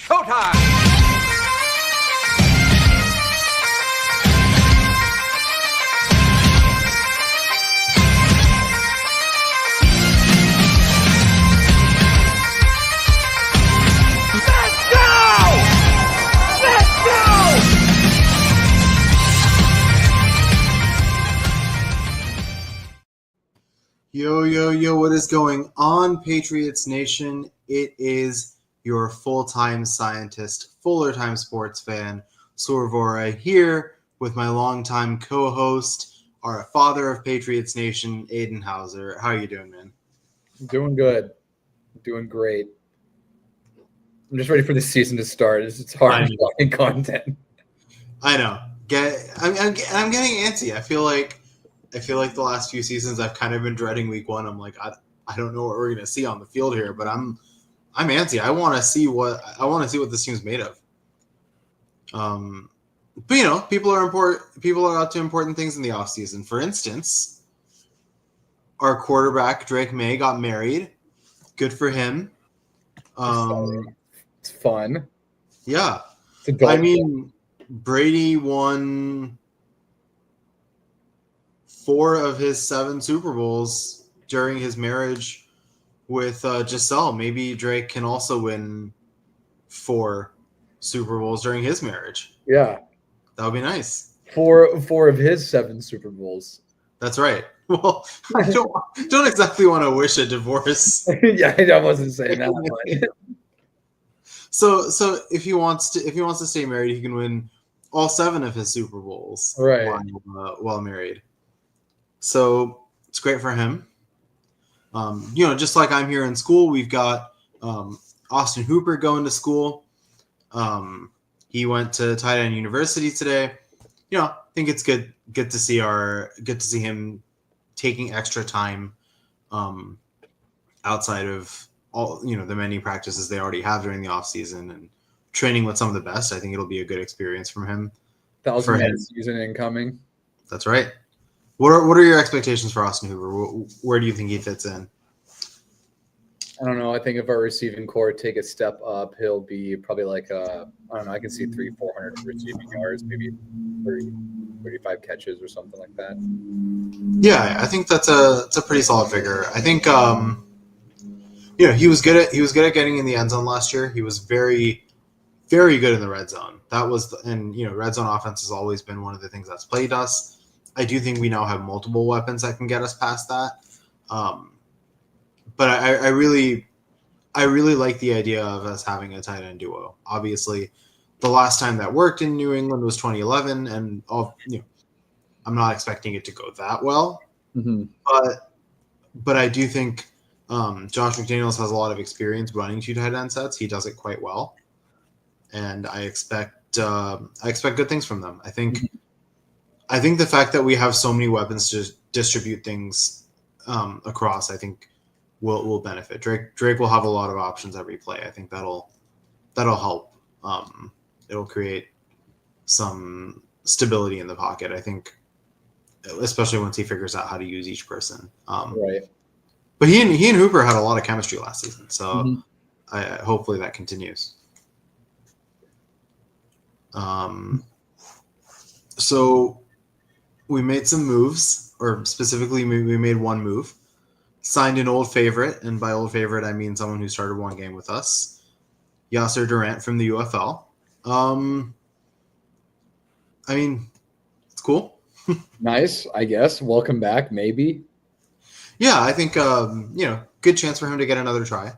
Showtime! Yo, what is going on, Patriots Nation? It is your full-time scientist, fuller-time sports fan, Soor here with my longtime co-host, our father of Patriots Nation, Aiden Hauser. How are you doing, man? Doing good. Doing great. I'm just ready for the season to start. It's hard finding content. I know. I'm getting antsy. I feel like the last few seasons I've kind of been dreading week one. I'm like, I don't know what we're gonna see on the field here, but I'm antsy. I want to see what this team's made of. But people are up to important things in the offseason. For instance, our quarterback Drake May got married. Good for him. It's fun. Yeah. I mean, Brady won 4 of his 7 Super Bowls during his marriage with Giselle. Maybe Drake can also win 4 Super Bowls during his marriage. Yeah. That would be nice. 4 of his 7 Super Bowls. That's right. Well, I don't exactly want to wish a divorce. Yeah, I wasn't saying that much. So if he wants to stay married, he can win all 7 of his Super Bowls while married. So it's great for him. Just like I'm here in school, we've got Austin Hooper going to school. He went to Tight End University today. I think it's good to see him taking extra time outside of all the many practices they already have during the off season and training with some of the best. I think it'll be a good experience from him. 1,000-man season incoming. That's right. What are your expectations for Austin Hooper? Where do you think he fits in? I don't know. I think if our receiving core take a step up, he'll be probably like I can see 300-400 receiving yards, maybe 35 catches or something like that. Yeah, I think that's a pretty solid figure. I think he was good at getting in the end zone last year. He was very, very good in the red zone. Red zone offense has always been one of the things that's plagued us. I do think we now have multiple weapons that can get us past that. But I really like the idea of us having a tight end duo. Obviously, the last time that worked in New England was 2011, and I'm not expecting it to go that well. Mm-hmm. But I do think Josh McDaniels has a lot of experience running 2 tight end sets. He does it quite well, and I expect good things from them. I think the fact that we have so many weapons to distribute things across, I think will benefit. Drake will have a lot of options every play. I think that'll help. It'll create some stability in the pocket. I think, especially once he figures out how to use each person. Right. But he and Hooper had a lot of chemistry last season, so hopefully that continues. So we made some moves, or specifically we made one move. Signed an old favorite, and by old favorite I mean someone who started one game with us, Yasir Durant from the UFL. It's cool. Nice, I guess. Welcome back, maybe. Yeah, I think good chance for him to get another try.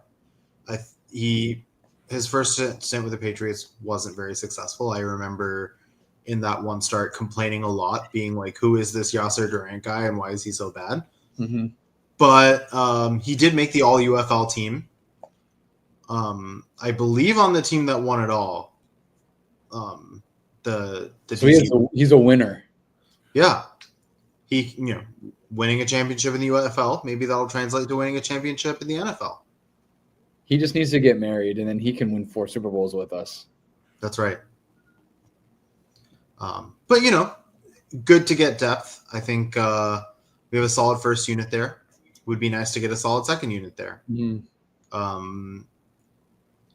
His first stint with the Patriots wasn't very successful. I remember in that one start complaining a lot, being like, "Who is this Yasir Durant guy, and why is he so bad?" Mm-hmm. But he did make the All UFL team. I believe on the team that won it all. He's a winner. Yeah, he winning a championship in the UFL. Maybe that'll translate to winning a championship in the NFL. He just needs to get married, and then he can win 4 Super Bowls with us. That's right. But good to get depth. I think we have a solid first unit there. Would be nice to get a solid second unit there. Mm-hmm.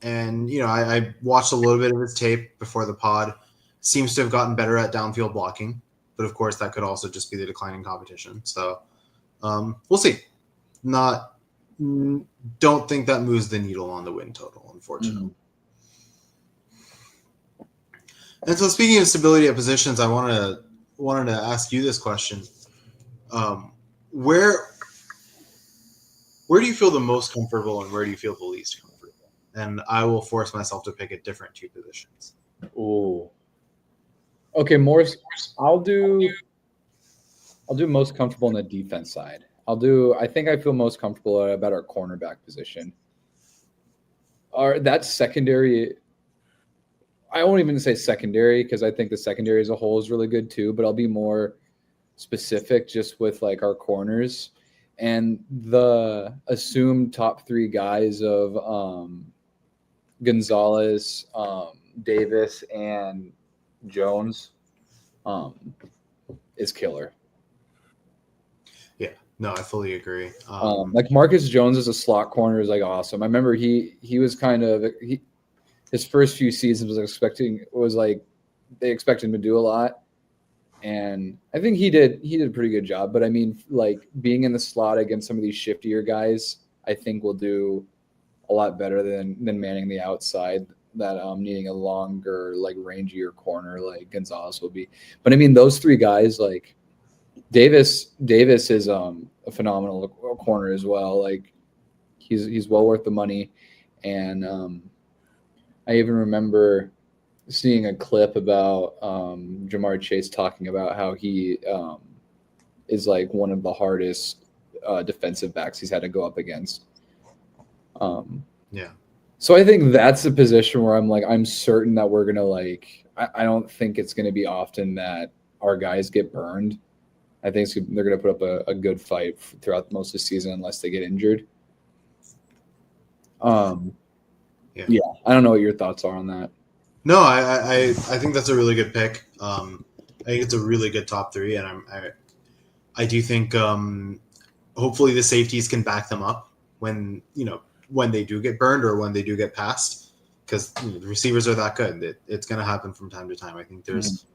And I watched a little bit of his tape before the pod. Seems to have gotten better at downfield blocking, but of course that could also just be the declining competition. So we'll see. Don't think that moves the needle on the win total, unfortunately. And so, speaking of stability at positions, I wanted to ask you this question: where do you feel the most comfortable, and where do you feel the least comfortable? And I will force myself to pick a different two positions. Ooh. Okay, I'll do most comfortable on the defense side. I think I feel most comfortable about our cornerback position. That secondary, I won't even say secondary because I think the secondary as a whole is really good too, but I'll be more specific just with like our corners and the assumed top three guys of Gonzalez, Davis, and Jones is killer. No, I fully agree. Like Marcus Jones as a slot corner is like awesome. I remember he was kind of his first few seasons was like they expected him to do a lot, and I think he did a pretty good job. But I mean, like being in the slot against some of these shiftier guys, I think will do a lot better than manning the outside. That needing a longer, like rangier corner like Gonzalez will be. But I mean, those three guys like. Davis is a phenomenal corner as well. Like he's well worth the money, and I even remember seeing a clip about Jamar Chase talking about how he is like one of the hardest defensive backs he's had to go up against. Yeah. So I think that's a position where I'm certain that we're gonna like. I don't think it's gonna be often that our guys get burned. I think they're going to put up a good fight throughout most of the season unless they get injured. Yeah, I don't know what your thoughts are on that. No, I think that's a really good pick. I think it's a really good top three, and I do think hopefully the safeties can back them up when they do get burned or when they do get passed, because the receivers are that good. It's going to happen from time to time. I think there's.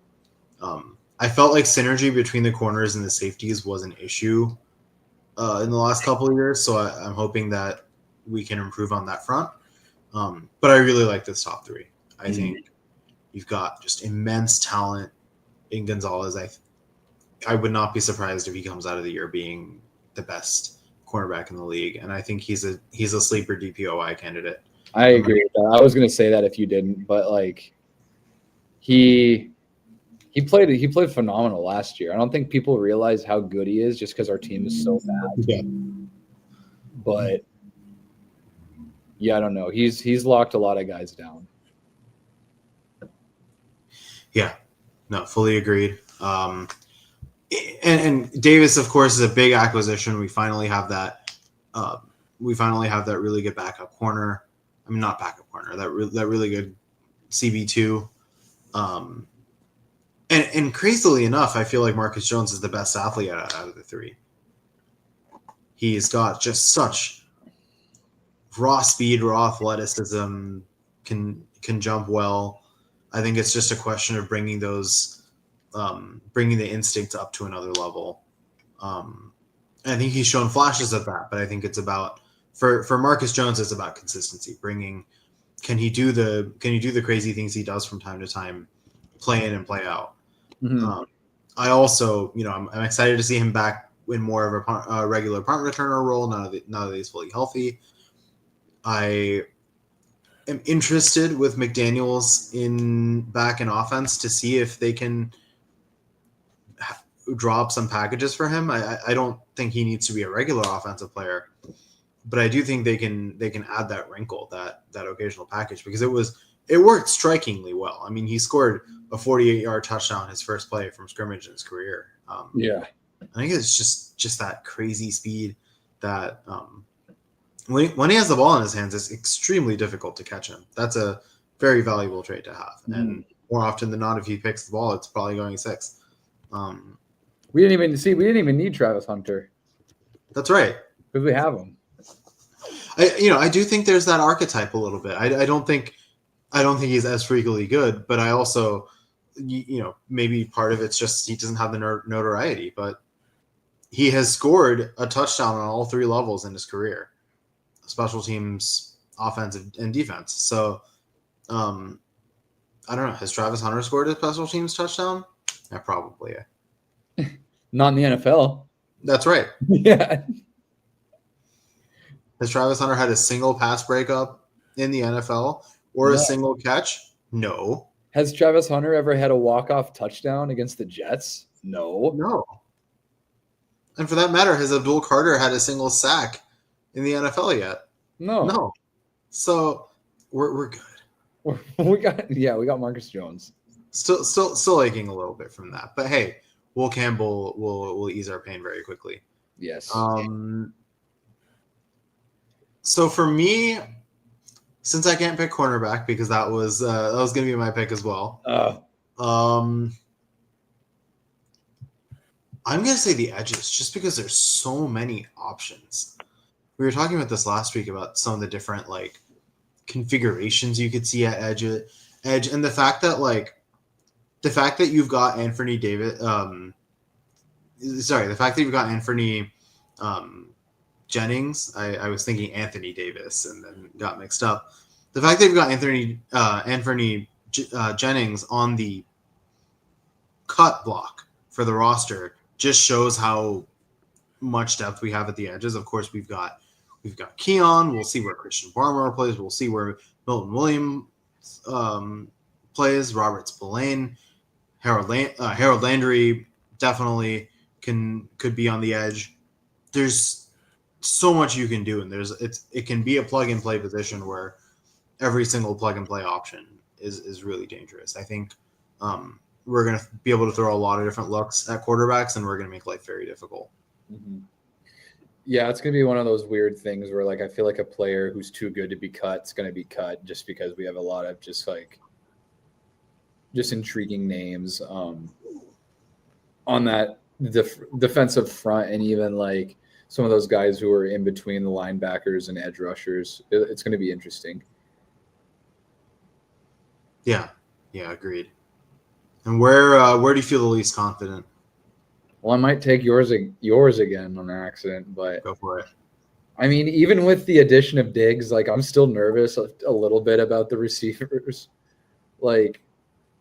I felt like synergy between the corners and the safeties was an issue in the last couple of years, so I'm hoping that we can improve on that front. But I really like this top three. I think you've got just immense talent in Gonzalez. I would not be surprised if he comes out of the year being the best cornerback in the league, and I think he's a sleeper DPOI candidate. I agree with that. I was going to say that if you didn't, but like he played phenomenal last year. I don't think people realize how good he is just because our team is so bad. Yeah. But yeah, I don't know. He's locked a lot of guys down. Yeah, no, fully agreed. And Davis, of course, is a big acquisition. We finally have that. We finally have that really good backup corner. I mean, not backup corner. That really good CB2. And crazily enough, I feel like Marcus Jones is the best athlete out of the three. He's got just such raw speed, raw athleticism, can jump well. I think it's just a question of bringing the instincts up to another level. I think he's shown flashes of that, but I think it's about for Marcus Jones, it's about consistency. Can he do the crazy things he does from time to time, play in and play out. Mm-hmm. I also, I'm excited to see him back in more of a regular punt returner role now that he's fully healthy. I am interested with McDaniels back in offense to see if they can drop some packages for him. I don't think he needs to be a regular offensive player, but I do think they can add that wrinkle, that occasional package, because it worked strikingly well. I mean, he scored a 48-yard touchdown his first play from scrimmage in his career. I think it's just that crazy speed that when he has the ball in his hands, it's extremely difficult to catch him. That's a very valuable trait to have. Mm-hmm. And more often than not, if he picks the ball, it's probably going 6. We didn't even need Travis Hunter. That's right. Because we have him. I do think there's that archetype a little bit. I don't think he's as freakily good, but I also, maybe part of it's just he doesn't have the notoriety, but he has scored a touchdown on all three levels in his career, special teams, offensive, and defense. So, I don't know. Has Travis Hunter scored a special teams touchdown? Yeah, probably. Not in the NFL. That's right. Yeah. Has Travis Hunter had a single pass breakup in the NFL or a single catch? No. Has Travis Hunter ever had a walk-off touchdown against the Jets? No. No. And for that matter, has Abdul Carter had a single sack in the NFL yet? No. No. So we're good. We got Marcus Jones. Still aching a little bit from that. But hey, Will Campbell will ease our pain very quickly. Yes. So for me, since I can't pick cornerback because that was going to be my pick as well. I'm going to say the edges just because there's so many options. We were talking about this last week about some of the different configurations you could see at edge, and the fact that you've got Anthony Davis. The fact that you've got Anthony Jennings. I was thinking Anthony Davis and then got mixed up. The fact that you've got Anthony Jennings on the cut block for the roster just shows how much depth we have at the edges. Of course, we've got Keon. We'll see where Christian Barmore plays. We'll see where Milton Williams plays. Robert Spillane, Harold Landry definitely could be on the edge. There's so much you can do, and it can be a plug and play position where every single plug and play option is really dangerous. I think we're going to be able to throw a lot of different looks at quarterbacks, and we're going to make life very difficult. Mm-hmm. Yeah, it's going to be one of those weird things where I feel like a player who's too good to be cut is going to be cut just because we have a lot of just intriguing names on that defensive front, and even some of those guys who are in between the linebackers and edge rushers. It's going to be interesting. Yeah, agreed. And where do you feel the least confident? Well, I might take yours again on accident, but go for it. I mean, even with the addition of Diggs, I'm still nervous a little bit about the receivers.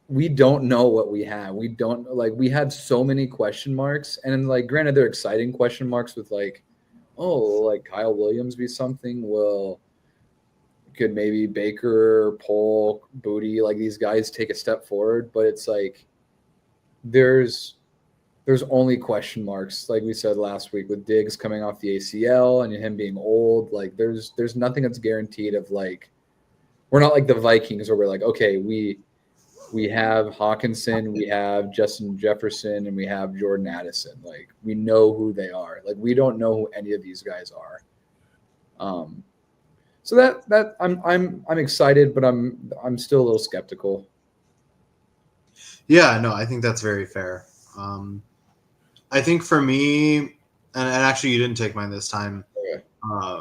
We don't know what we have. We don't we had so many question marks, and granted, they're exciting question marks with Kyle Williams be something. Well, could maybe Baker, Polk, Booty, these guys take a step forward, but it's there's only question marks, like we said last week, with Diggs coming off the ACL and him being old. There's nothing that's guaranteed of we're not like the Vikings where we're okay, we have Hawkinson, we have Justin Jefferson, and we have Jordan Addison. We know who they are. We don't know who any of these guys are. So that I'm excited, but I'm still a little skeptical. Yeah, no, I think that's very fair. I think for me, and actually you didn't take mine this time. Okay.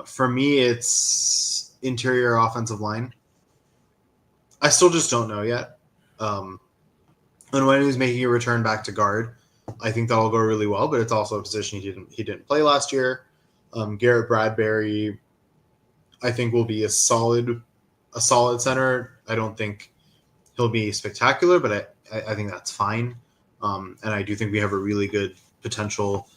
For me, it's interior offensive line. I still just don't know yet. And when he's making a return back to guard, I think that'll go really well. But it's also a position he didn't play last year. Garrett Bradbury, I think, will be a solid center. I don't think he'll be spectacular, but I think that's fine. And I do think we have a really good potential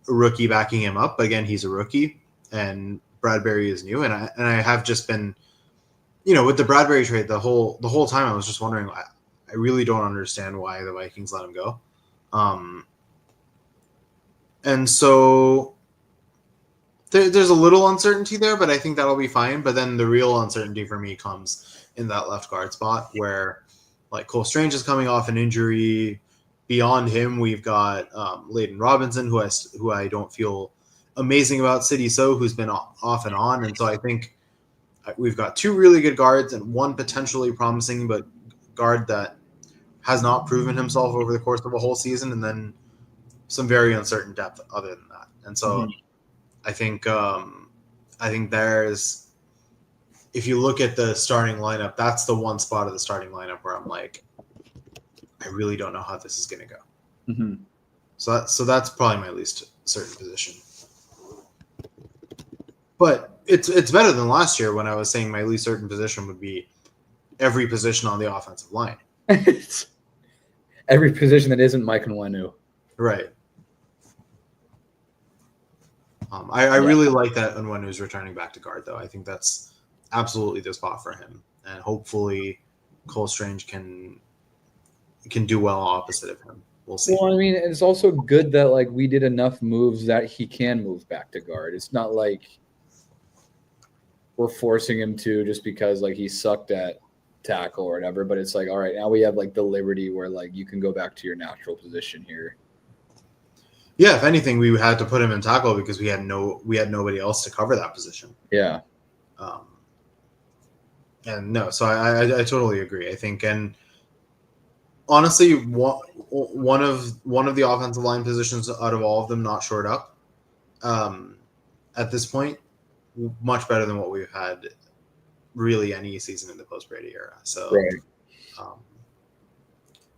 rookie backing him up. But again, he's a rookie, and Bradbury is new. And I have just been, with the Bradbury trade, the whole time I was just wondering. I really don't understand why the Vikings let him go. And so there's a little uncertainty there, but I think that'll be fine. But then the real uncertainty for me comes in that left guard spot where Cole Strange is coming off an injury. Beyond him, we've got Layden Robinson, who I don't feel amazing about. City So, who's been off and on. And so I think we've got two really good guards and one potentially promising but guard that has not proven himself over the course of a whole season, and then some very uncertain depth other than that. And so I think there's if you look at the starting lineup, that's the one spot of the starting lineup where I'm like, I really don't know how this is going to go. Mm-hmm. So that's probably my least certain position. But it's better than last year when I was saying my least certain position would be every position on the offensive line. Every position that isn't Mike Nwenu. Right. I really like that Nwenu is returning back to guard, though. I think that's absolutely the spot for him. And hopefully Cole Strange can do well opposite of him. We'll see. Well, I mean, it's also good that like we did enough moves that he can move back to guard. It's not like we're forcing him to just because like he sucked at tackle or whatever, but it's like, all right, now we have like the liberty where like you can go back to your natural position here. Yeah, if anything, we had to put him in tackle because we had nobody else to cover that position. Yeah. And no, so I totally agree. I think, and honestly, one of the offensive line positions out of all of them not shored up at this point, much better than what we've had really any season in the post-Brady era. So right.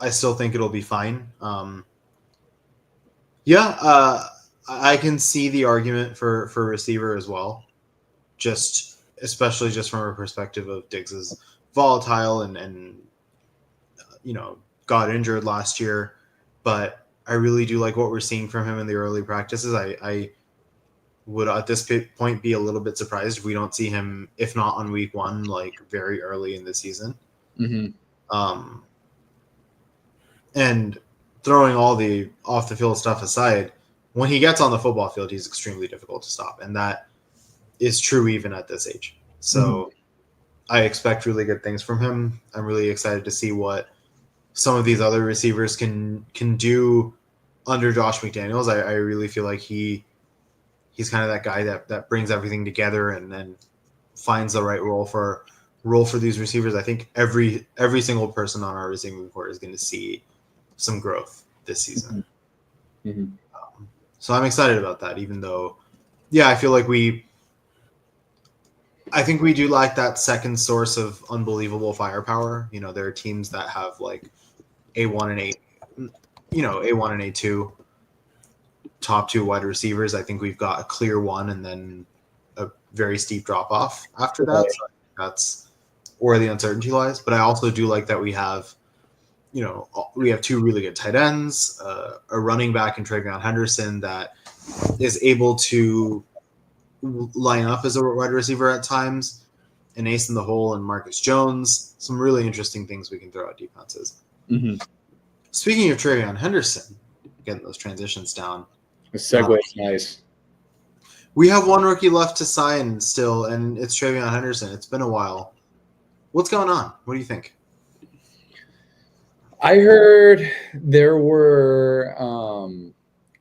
I still think it'll be fine. I can see the argument for receiver as well, especially just from a perspective of Diggs is volatile and got injured last year, but I really do like what we're seeing from him in the early practices. I would at this point be a little bit surprised if we don't see him, if not on week 1, like very early in the season. Mm-hmm. And throwing all the off the field stuff aside, when he gets on the football field, he's extremely difficult to stop. And that is true even at this age. So I expect really good things from him. I'm really excited to see what some of these other receivers can do under Josh McDaniels. I really feel like he's kind of that guy that brings everything together and then finds the right role for these receivers. I think every single person on our receiving corps is going to see some growth this season. Mm-hmm. So I'm excited about that, even though, I feel like I think we do lack that second source of unbelievable firepower. There are teams that have like A1 and A2, top 2 wide receivers. I think we've got a clear one and then a very steep drop off after that. So that's where the uncertainty lies. But I also do like that we have 2 really good tight ends, a running back in Travion Henderson that is able to line up as a wide receiver at times, an ace in the hole, and Marcus Jones. Some really interesting things we can throw at defenses. Mm-hmm. Speaking of Travion Henderson, getting those transitions down. The segue is nice. We have one rookie left to sign still, and it's Travion Henderson. It's been a while. What's going on? What do you think? I heard there were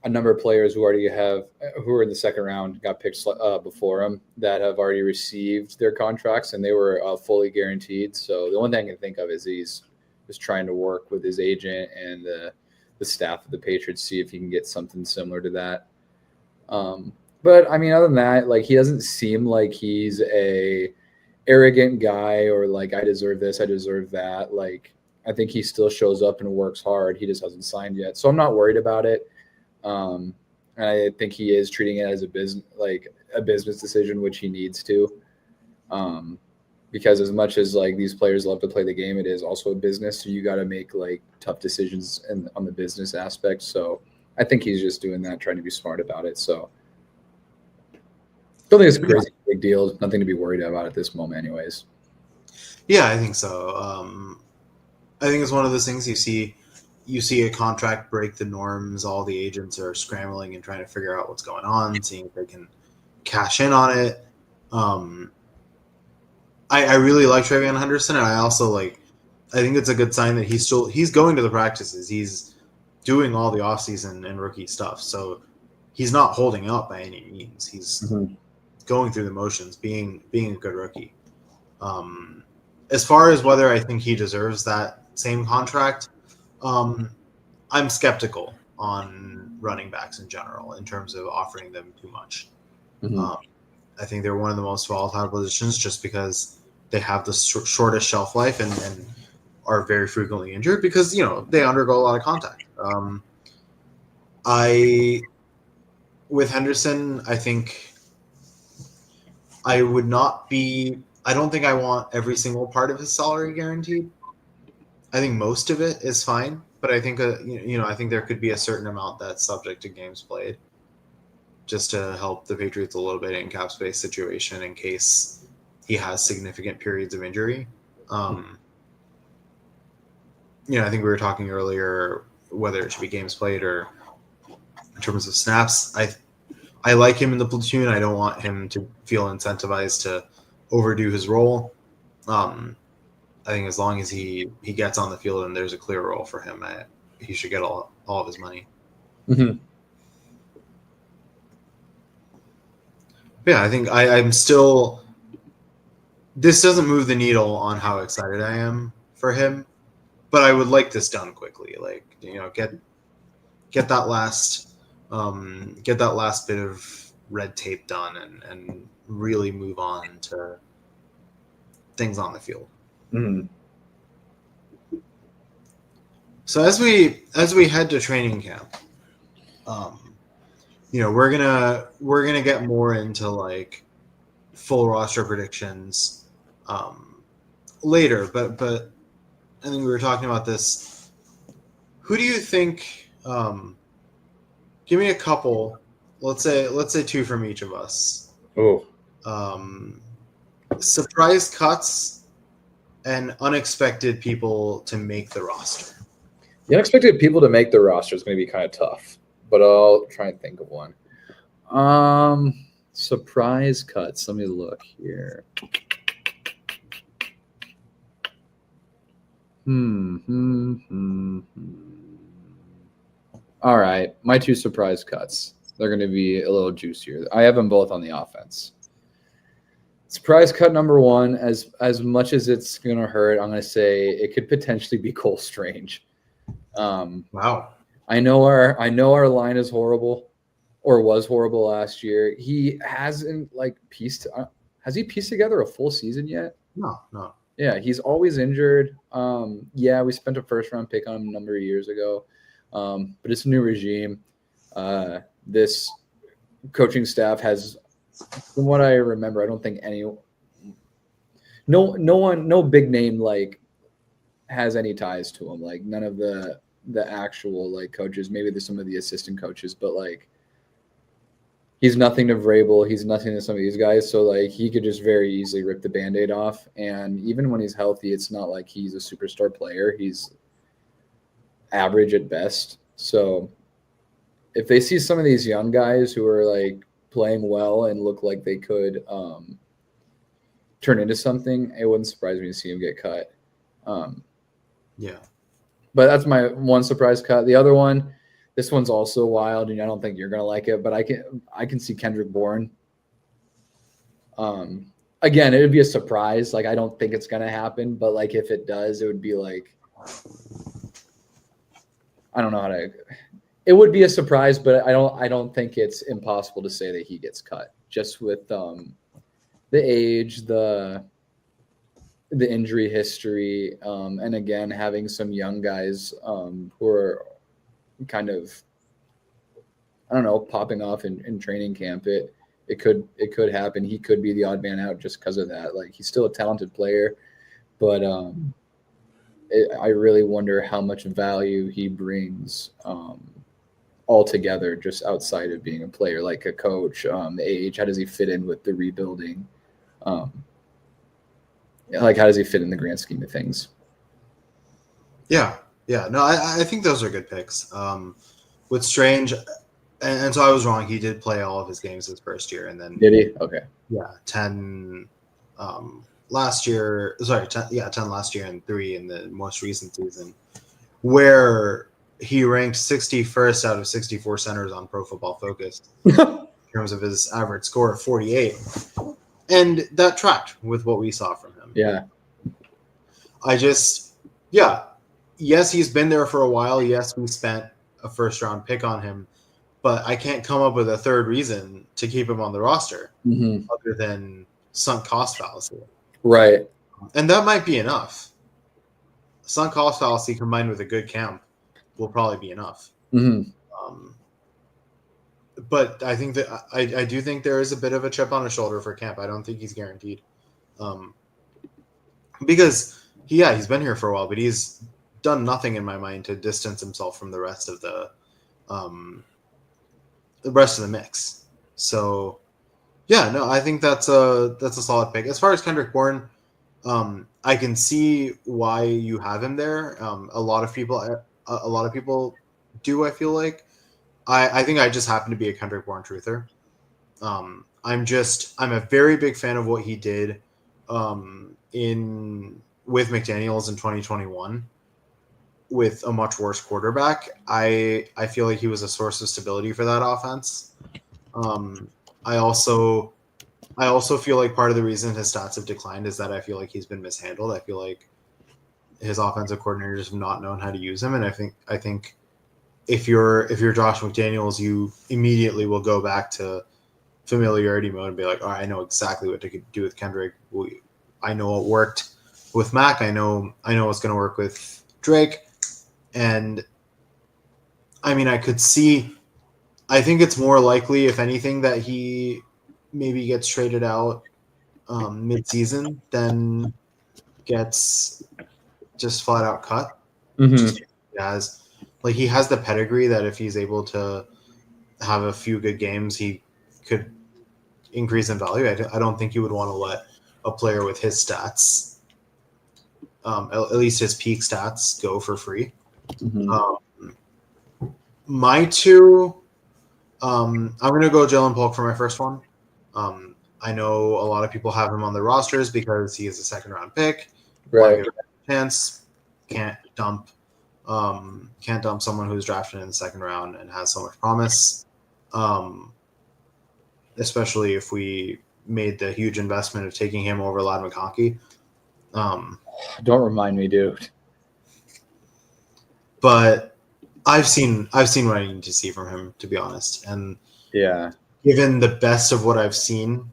a number of players who are in the second round, got picked before him, that have already received their contracts, and they were fully guaranteed. So the only thing I can think of is he's just trying to work with his agent and the staff of the Patriots, see if he can get something similar to that. But I mean, other than that, like, he doesn't seem like he's a arrogant guy or like, I deserve this, I deserve that. Like, I think he still shows up and works hard. He just hasn't signed yet. So I'm not worried about it. And I think he is treating it as a business decision, which he needs to. Because as much as like these players love to play the game, it is also a business. So you got to make like tough decisions on the business aspect. So I think he's just doing that, trying to be smart about it. So don't think it's a crazy big deal. Nothing to be worried about at this moment anyways. Yeah, I think so. I think it's one of those things you see a contract break the norms. All the agents are scrambling and trying to figure out what's going on, seeing if they can cash in on it. I really like Travion Henderson, and I think it's a good sign that he's going to the practices. He's doing all the offseason and rookie stuff. So he's not holding up by any means. He's going through the motions, being a good rookie. As far as whether I think he deserves that same contract, I'm skeptical on running backs in general in terms of offering them too much. I think they're one of the most volatile positions just because they have the shortest shelf life and are very frequently injured because they undergo a lot of contact. With Henderson, I think I would not be. I don't think I want every single part of his salary guaranteed. I think most of it is fine, but I think I think there could be a certain amount that's subject to games played, just to help the Patriots a little bit in cap space situation in case he has significant periods of injury. I think we were talking earlier whether it should be games played or in terms of snaps. I like him in the platoon. I don't want him to feel incentivized to overdo his role. I think as long as he gets on the field and there's a clear role for him, he should get all of his money. Mm-hmm. Yeah, I think I'm still. This doesn't move the needle on how excited I am for him, but I would like this done quickly. Like get that last bit of red tape done and really move on to things on the field. Mm-hmm. So as we head to training camp, we're gonna get more into like full roster predictions later, but I think we were talking about this. Who do you think? Give me a couple. Let's say two from each of us. Oh, surprise cuts and unexpected people to make the roster. The unexpected people to make the roster is going to be kind of tough, but I'll try and think of one. Surprise cuts. Let me look here. All right, my two surprise cuts. They're going to be a little juicier. I have them both on the offense. Surprise cut number one, as much as it's going to hurt, I'm going to say it could potentially be Cole Strange. Wow. I know our line is horrible, or was horrible last year. He hasn't pieced. Has he pieced together a full season yet? No. Yeah, he's always injured. We spent a first round pick on him a number of years ago, but it's a new regime. This coaching staff has, from what I remember, I don't think no big name has any ties to him. Like none of the actual coaches. Maybe there's some of the assistant coaches, but he's nothing to Vrabel. He's nothing to some of these guys. So he could just very easily rip the Band-Aid off. And even when he's healthy, it's not like he's a superstar player. He's average at best. So if they see some of these young guys who are playing well and look like they could turn into something, it wouldn't surprise me to see him get cut. Yeah. But that's my one surprise cut. The other one, this one's also wild, and I don't think you're gonna like it, but I can see Kendrick Bourne. Again, it would be a surprise. I don't think it's gonna happen, but if it does, it would be I don't know how to. It would be a surprise, but I don't think it's impossible to say that he gets cut just with the age, the injury history, and again having some young guys who are kind of, I don't know, popping off in training camp. It could happen. He could be the odd man out just because of that. He's still a talented player, but I really wonder how much value he brings altogether, just outside of being a player, like a coach. The age, how does he fit in with the rebuilding? How does he fit in the grand scheme of things? Yeah. No, I think those are good picks. With Strange, and so I was wrong. He did play all of his games his first year, and then did he? Okay. Yeah, 10 last year. Sorry, 10 last year and 3 in the most recent season, where he ranked 61st out of 64 centers on Pro Football Focus in terms of his average score of 48. And that tracked with what we saw from him. Yeah. Yes, he's been there for a while. Yes, we spent a first-round pick on him, but I can't come up with a third reason to keep him on the roster other than sunk cost fallacy. Right. And that might be enough. Sunk cost fallacy combined with a good camp will probably be enough. Mm-hmm. But I think that I do think there is a bit of a chip on his shoulder for camp. I don't think he's guaranteed. Because he's been here for a while, but he's done nothing in my mind to distance himself from the rest of the mix. So I think that's a solid pick. As far as Kendrick Bourne, I can see why you have him there. A lot of people do. I feel like I think I just happen to be a Kendrick Bourne truther. I'm a very big fan of what he did with McDaniels in 2021 with a much worse quarterback. I feel like he was a source of stability for that offense. I also feel like part of the reason his stats have declined is that I feel like he's been mishandled. I feel like his offensive coordinators have not known how to use him, and I think if you're Josh McDaniels, you immediately will go back to familiarity mode and be like, all right, I know exactly what to do with Kendrick. I know what worked with Mac. I know what's going to work with Drake. And I mean, I think it's more likely, if anything, that he maybe gets traded out mid-season than gets just flat out cut. Mm-hmm. Just he has the pedigree that if he's able to have a few good games, he could increase in value. I don't think you would want to let a player with his stats, at least his peak stats, go for free. Mm-hmm. My two, I'm going to go Jalen Polk for my first one. I know a lot of people have him on their rosters because he is a second-round pick. Right. Chance can't dump someone who's drafted in the second round and has so much promise. Especially if we made the huge investment of taking him over Ladd McConkey. Don't remind me, dude. But I've seen what I need to see from him, to be honest. And given the best of what I've seen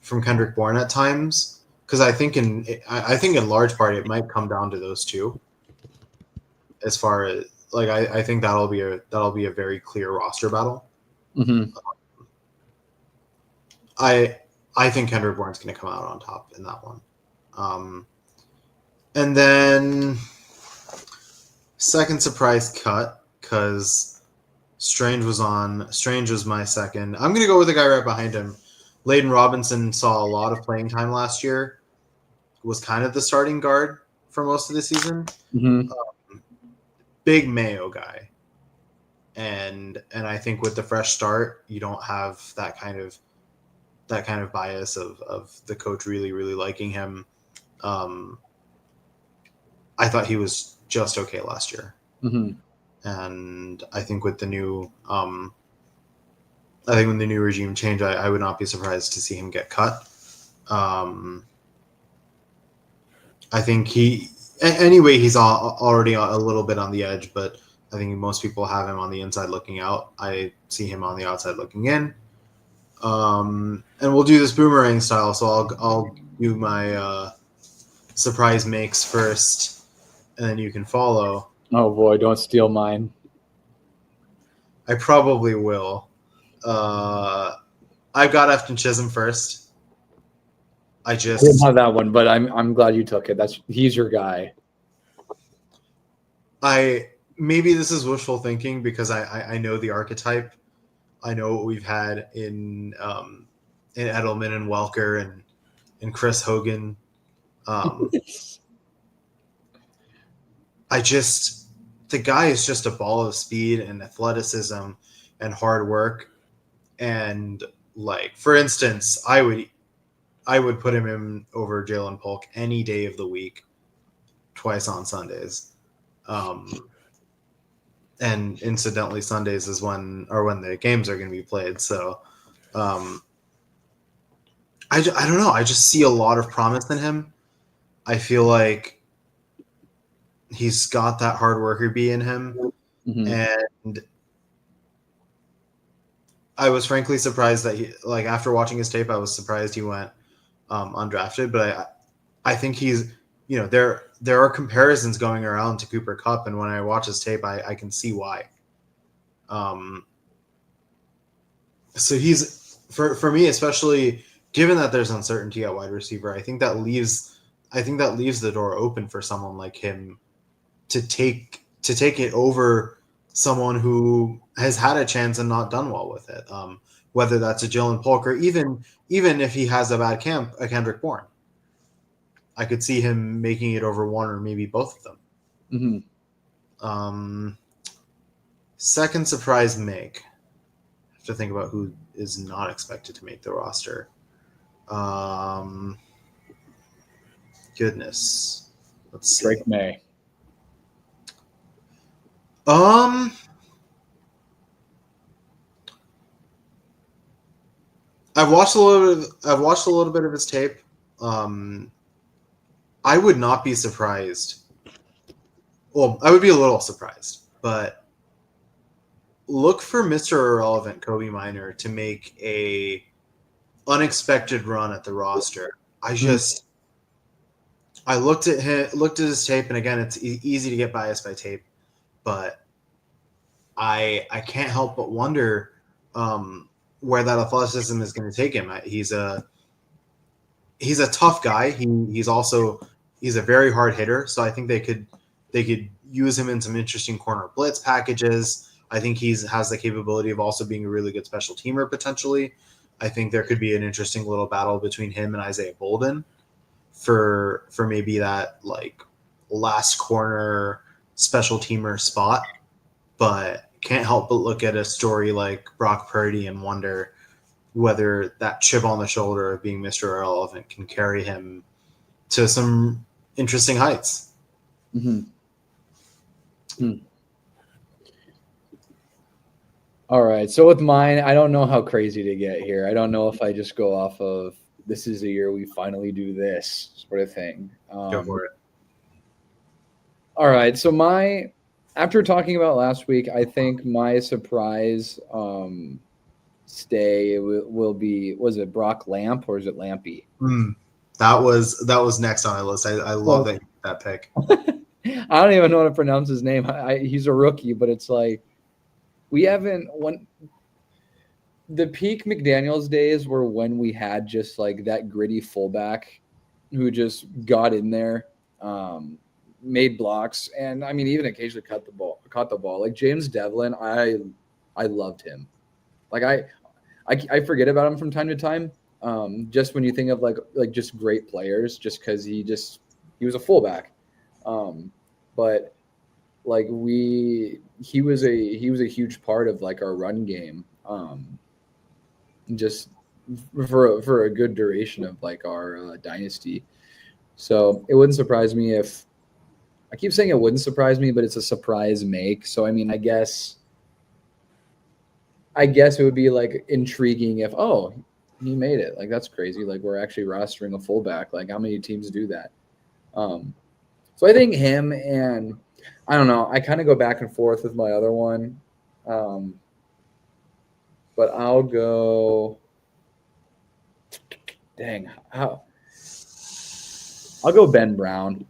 from Kendrick Bourne at times, because I think in large part it might come down to those two. As far as I think that'll be a very clear roster battle. Mm-hmm. I think Kendrick Bourne's going to come out on top in that one. And then second surprise cut, because Strange was my second. I'm going to go with the guy right behind him. Layden Robinson saw a lot of playing time last year, was kind of the starting guard for most of the season. Mm-hmm. Big Mayo guy. And I think with the fresh start, you don't have that kind of bias of the coach really, really liking him. I thought he was just okay last year. Mm-hmm. And I think with the new when the new regime change, I would not be surprised to see him get cut. I think he's already a little bit on the edge, but I think most people have him on the inside looking out. I see him on the outside looking in. And we'll do this boomerang style, so I'll do my surprise makes first, and then you can follow. Oh boy, don't steal mine. I probably will. I've got Efton Chisholm first. I didn't have that one, but I'm glad you took it. He's your guy. Maybe this is wishful thinking because I know the archetype. I know what we've had in Edelman and Welker and Chris Hogan. The guy is just a ball of speed and athleticism and hard work. And for instance, I would put him in over Jalen Polk any day of the week, twice on Sundays. And incidentally, Sundays is when the games are going to be played. So I don't know. I just see a lot of promise in him. I feel like he's got that hard worker bee in him. Mm-hmm. And I was frankly surprised that he, after watching his tape, I was surprised he went undrafted. But I think he's, there are comparisons going around to Cooper Kupp, and when I watch his tape, I can see why. So he's for me, especially given that there's uncertainty at wide receiver, I think that leaves the door open for someone like him to take it over someone who has had a chance and not done well with it. Whether that's a Jalen Polk or even if he has a bad camp, a Kendrick Bourne. I could see him making it over one or maybe both of them. Mm-hmm. Second surprise make. I have to think about who is not expected to make the roster. Goodness. Let's see. Drake May. I've watched a little bit of his tape. I would not be surprised. Well, I would be a little surprised, but look for Mr. Irrelevant Kobe Minor to make a unexpected run at the roster. I looked at his tape, and again, it's easy to get biased by tape, but I can't help but wonder where that athleticism is going to take him. He's a tough guy. He's a very hard hitter, so I think they could use him in some interesting corner blitz packages. I think he has the capability of also being a really good special teamer potentially. I think there could be an interesting little battle between him and Isaiah Bolden for maybe that like last corner special teamer spot. But can't help but look at a story like Brock Purdy and wonder whether that chip on the shoulder of being Mr. Irrelevant can carry him to some interesting heights. Mm-hmm. All right. So with mine, I don't know how crazy to get here. I don't know if I just go off of this is the year we finally do this sort of thing. Go for it. All right. So after talking about last week, I think my surprise stay will be, was it Brock Lamp or is it Lampy? That was next on my list. I love that pick. I don't even know how to pronounce his name. He's a rookie, but it's like we haven't the peak McDaniels days were when we had just like that gritty fullback who just got in there, made blocks, and I mean even occasionally caught the ball. Like James Devlin, I loved him. Like I forget about him from time to time. Just when you think of like just great players, just because he was a fullback. But like he was a huge part of like our run game. Just for a good duration of like our dynasty. So it wouldn't surprise me if I keep saying it wouldn't surprise me, but it's a surprise make. So I mean, I guess it would be like intriguing if he made it. Like that's crazy. Like we're actually rostering a fullback. Like how many teams do that? So I think him, and I don't know. I kind of go back and forth with my other one, but I'll go. I'll go Ben Brown.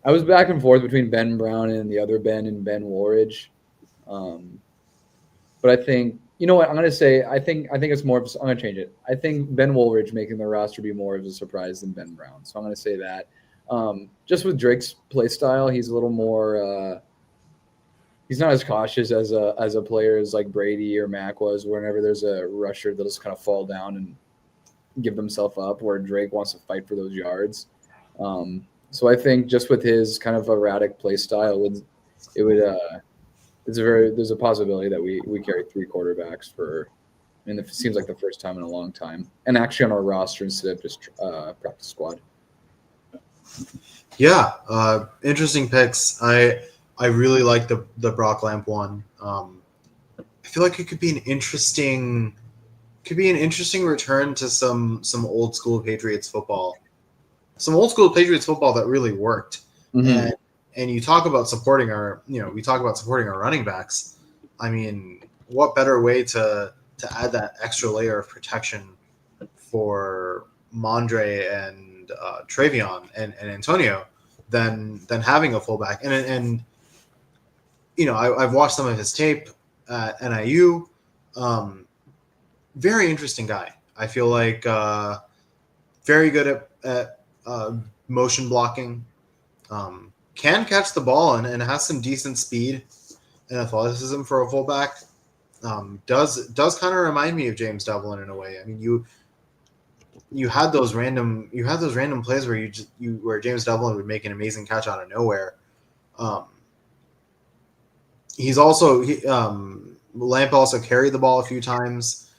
I was back and forth between Ben Brown and the other Ben and Ben Woolridge, but I think you know what I'm going to say. I think it's more. I'm going to change it. I think Ben Woolridge making the roster be more of a surprise than Ben Brown. So I'm going to say that. Just with Drake's play style, he's a little more. He's not as cautious as a player as like Brady or Mac was. Whenever there's a rusher, they'll just kind of fall down and give themselves up. Where Drake wants to fight for those yards. So I think just with his kind of erratic play style, there's a possibility that we carry three quarterbacks and it seems like the first time in a long time, and actually on our roster instead of just practice squad. Yeah, interesting picks. I really like the Brock Lamp one. I feel like it could be an interesting return to some old school Patriots football. Some old school Patriots football that really worked. Mm-hmm. And you talk about supporting our running backs. I mean, what better way to add that extra layer of protection for Mondre and Travion and Antonio than having a fullback. And I've watched some of his tape at NIU. Very interesting guy. I feel like very good at motion blocking. Can catch the ball and has some decent speed and athleticism for a fullback. Does kind of remind me of James Devlin in a way. I mean, you had those random plays where where James Devlin would make an amazing catch out of nowhere. Lamp also carried the ball a few times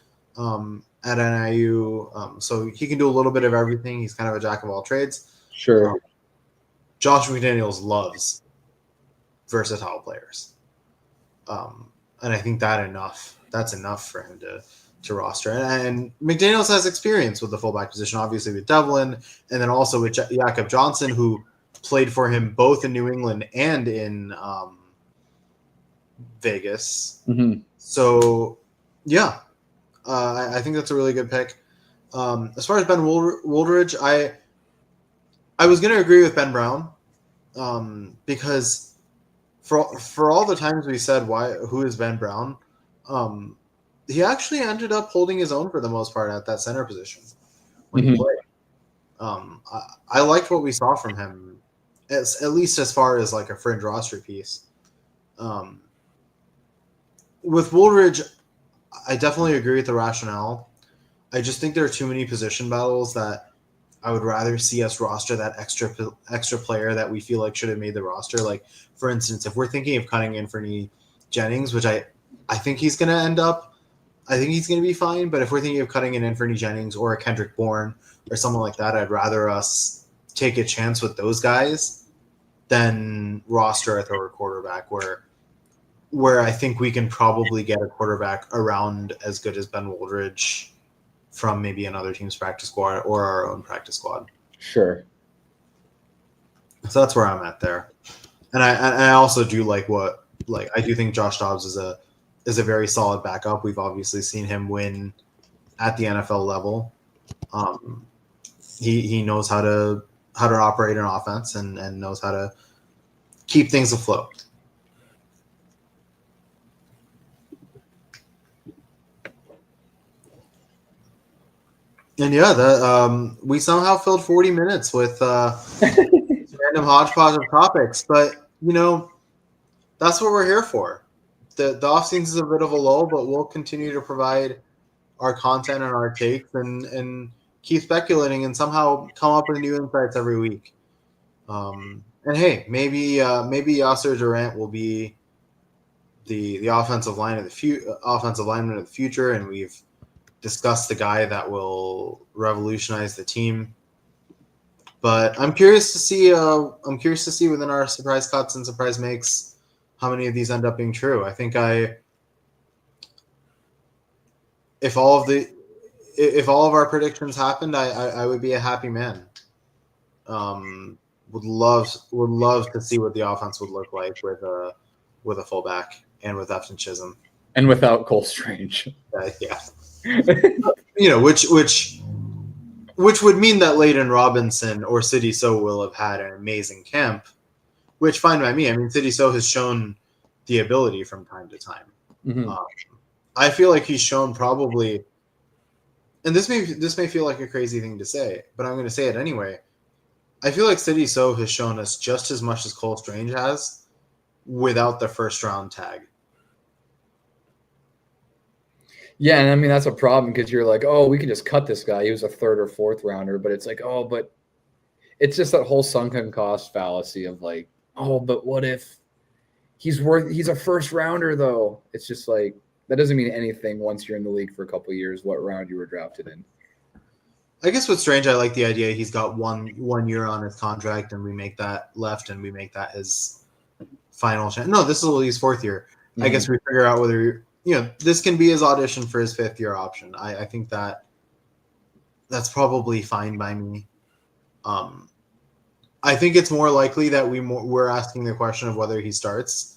at NIU, so he can do a little bit of everything. He's kind of a jack of all trades. Sure. Josh McDaniels loves versatile players, and I think that's enough for him to roster. And McDaniels has experience with the fullback position, obviously with Devlin, and then also with Jakob Johnson, who played for him both in New England and in Vegas. Mm-hmm. So, yeah, I think that's a really good pick. As far as Ben Woolridge, I was going to agree with Ben Brown because for all the times we said who is Ben Brown, he actually ended up holding his own for the most part at that center position when he played. I liked what we saw from him, at least as far as like a fringe roster piece. With Woolridge, I definitely agree with the rationale. I just think there are too many position battles that I would rather see us roster that extra player that we feel like should have made the roster. Like, for instance, if we're thinking of cutting Anthony Jennings, which I think he's going to end up, I think he's going to be fine. But if we're thinking of cutting in Anthony Jennings or a Kendrick Bourne or someone like that, I'd rather us take a chance with those guys than roster a third quarterback where I think we can probably get a quarterback around as good as Ben Woolridge from maybe another team's practice squad or our own practice squad. Sure. So that's where I'm at there. And I also do I do think Josh Dobbs is a very solid backup. We've obviously seen him win at the NFL level. He knows how to operate an offense and knows how to keep things afloat. And yeah, we somehow filled 40 minutes with random hodgepodge of topics, but that's what we're here for. The offseason is a bit of a lull, but we'll continue to provide our content and our takes and keep speculating and somehow come up with new insights every week. And hey, maybe Yasir Durant will be the offensive lineman of the future, and we've discussed the guy that will revolutionize the team. But I'm curious to see within our surprise cuts and surprise makes how many of these end up being true. I think if all of our predictions happened, I would be a happy man. Would love to see what the offense would look like with a fullback and with Efton Chisholm and without Cole Strange. Yeah. Which would mean that Layden Robinson or Sidy So will have had an amazing camp, which fine by me. I mean, Sidy So has shown the ability from time to time. Mm-hmm. I feel like he's shown probably, and this may feel like a crazy thing to say, but I'm going to say it anyway. I feel like Sidy So has shown us just as much as Cole Strange has without the first round tag. Yeah, and I mean, that's a problem because you're like, oh, we can just cut this guy. He was a third or fourth rounder. But it's like, oh, but it's just that whole sunken cost fallacy of like, oh, but what if he's a first rounder, though? It's just like, that doesn't mean anything once you're in the league for a couple of years, what round you were drafted in. I guess with Strange, I like the idea he's got one year on his contract, and we make that left, and we make that his final chance. No, this is his fourth year. Mm-hmm. I guess we figure out whether this can be his audition for his fifth year option. I think that's probably fine by me. I think it's more likely that we're asking the question of whether he starts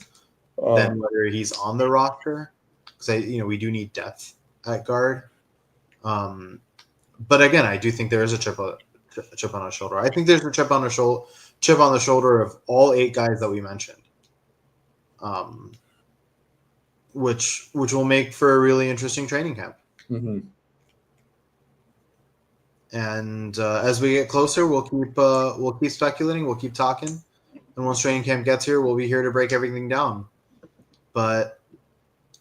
than whether he's on the roster, because we do need depth at guard. But again, I do think there is a chip on his shoulder. I think there's a chip on the shoulder of all 8 guys that we mentioned, which will make for a really interesting training camp. Mm-hmm. And as we get closer, we'll keep speculating, we'll keep talking, and once training camp gets here, we'll be here to break everything down. But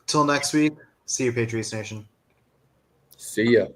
till next week, see you, Patriots Nation. See ya.